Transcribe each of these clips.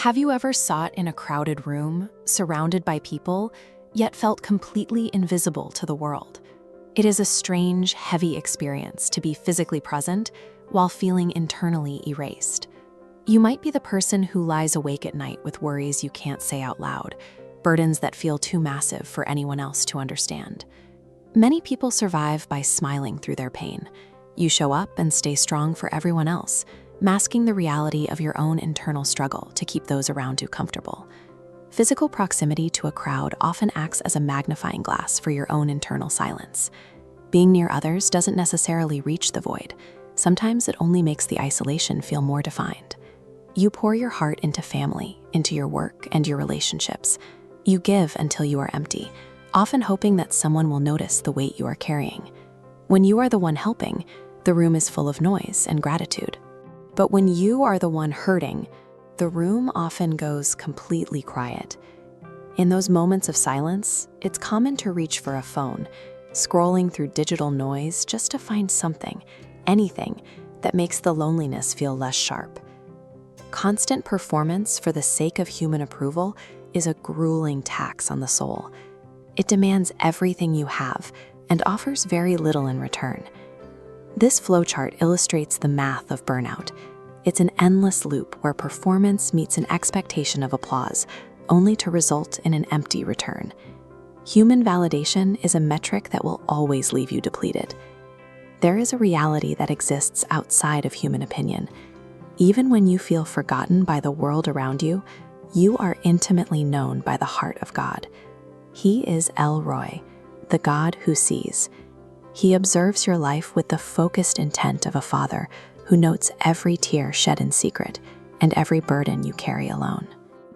Have you ever sat in a crowded room, surrounded by people, yet felt completely invisible to the world? It is a strange, heavy experience to be physically present while feeling internally erased. You might be the person who lies awake at night with worries you can't say out loud, burdens that feel too massive for anyone else to understand. Many people survive by smiling through their pain. You show up and stay strong for everyone else, masking the reality of your own internal struggle to keep those around you comfortable. Physical proximity to a crowd often acts as a magnifying glass for your own internal silence. Being near others doesn't necessarily reach the void. Sometimes it only makes the isolation feel more defined. You pour your heart into family, into your work, and your relationships. You give until you are empty, often hoping that someone will notice the weight you are carrying. When you are the one helping, the room is full of noise and gratitude. But when you are the one hurting, the room often goes completely quiet. In those moments of silence, it's common to reach for a phone, scrolling through digital noise just to find something, anything, that makes the loneliness feel less sharp. Constant performance for the sake of human approval is a grueling tax on the soul. It demands everything you have and offers very little in return. This flowchart illustrates the math of burnout. It's an endless loop where performance meets an expectation of applause, only to result in an empty return. Human validation is a metric that will always leave you depleted. There is a reality that exists outside of human opinion. Even when you feel forgotten by the world around you, you are intimately known by the heart of God. He is El Roi, the God who sees. He observes your life with the focused intent of a father who notes every tear shed in secret and every burden you carry alone.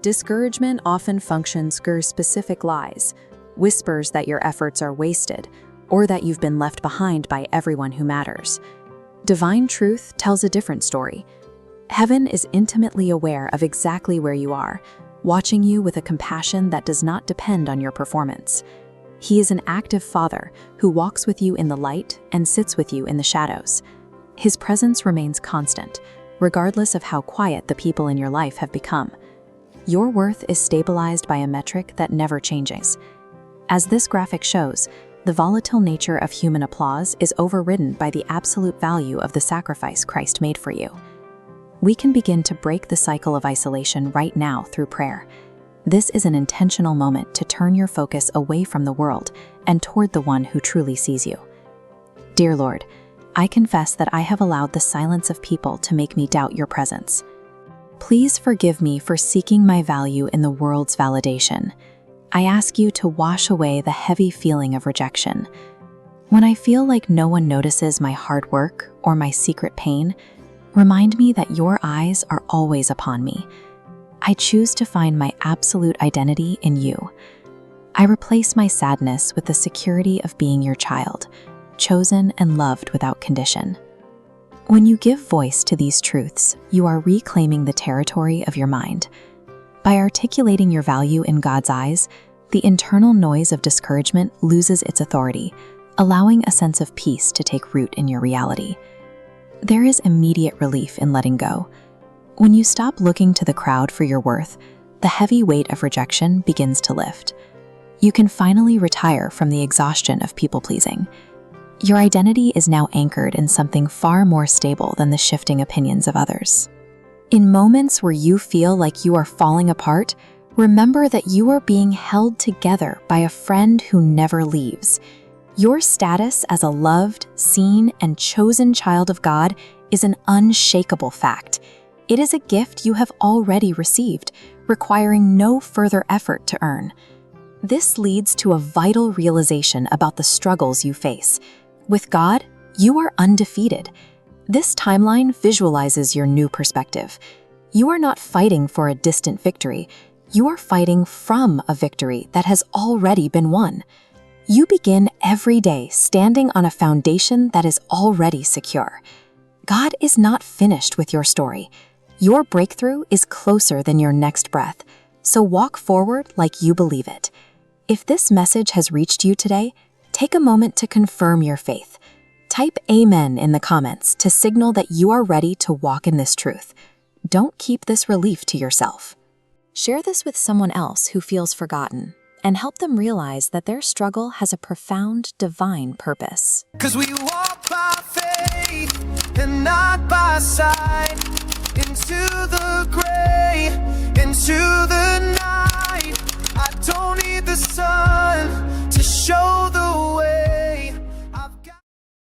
Discouragement often functions through specific lies, whispers that your efforts are wasted, or that you've been left behind by everyone who matters. Divine truth tells a different story. Heaven is intimately aware of exactly where you are, watching you with a compassion that does not depend on your performance. He is an active Father who walks with you in the light and sits with you in the shadows. His presence remains constant, regardless of how quiet the people in your life have become. Your worth is stabilized by a metric that never changes. As this graphic shows, the volatile nature of human applause is overridden by the absolute value of the sacrifice Christ made for you. We can begin to break the cycle of isolation right now through prayer. This is an intentional moment to turn your focus away from the world and toward the one who truly sees you. Dear Lord, I confess that I have allowed the silence of people to make me doubt your presence. Please forgive me for seeking my value in the world's validation. I ask you to wash away the heavy feeling of rejection. When I feel like no one notices my hard work or my secret pain, remind me that your eyes are always upon me. I choose to find my absolute identity in you. I replace my sadness with the security of being your child, chosen and loved without condition. When you give voice to these truths, you are reclaiming the territory of your mind. By articulating your value in God's eyes, the internal noise of discouragement loses its authority, allowing a sense of peace to take root in your reality. There is immediate relief in letting go. When you stop looking to the crowd for your worth, the heavy weight of rejection begins to lift. You can finally retire from the exhaustion of people-pleasing. Your identity is now anchored in something far more stable than the shifting opinions of others. In moments where you feel like you are falling apart, remember that you are being held together by a friend who never leaves. Your status as a loved, seen, and chosen child of God is an unshakable fact. It is a gift you have already received, requiring no further effort to earn. This leads to a vital realization about the struggles you face. With God, you are undefeated. This timeline visualizes your new perspective. You are not fighting for a distant victory. You are fighting from a victory that has already been won. You begin every day standing on a foundation that is already secure. God is not finished with your story. Your breakthrough is closer than your next breath, so walk forward like you believe it. If this message has reached you today, take a moment to confirm your faith. Type Amen in the comments to signal that you are ready to walk in this truth. Don't keep this relief to yourself. Share this with someone else who feels forgotten and help them realize that their struggle has a profound divine purpose. 'Cause we walk by faith and not by sight, into the gray, into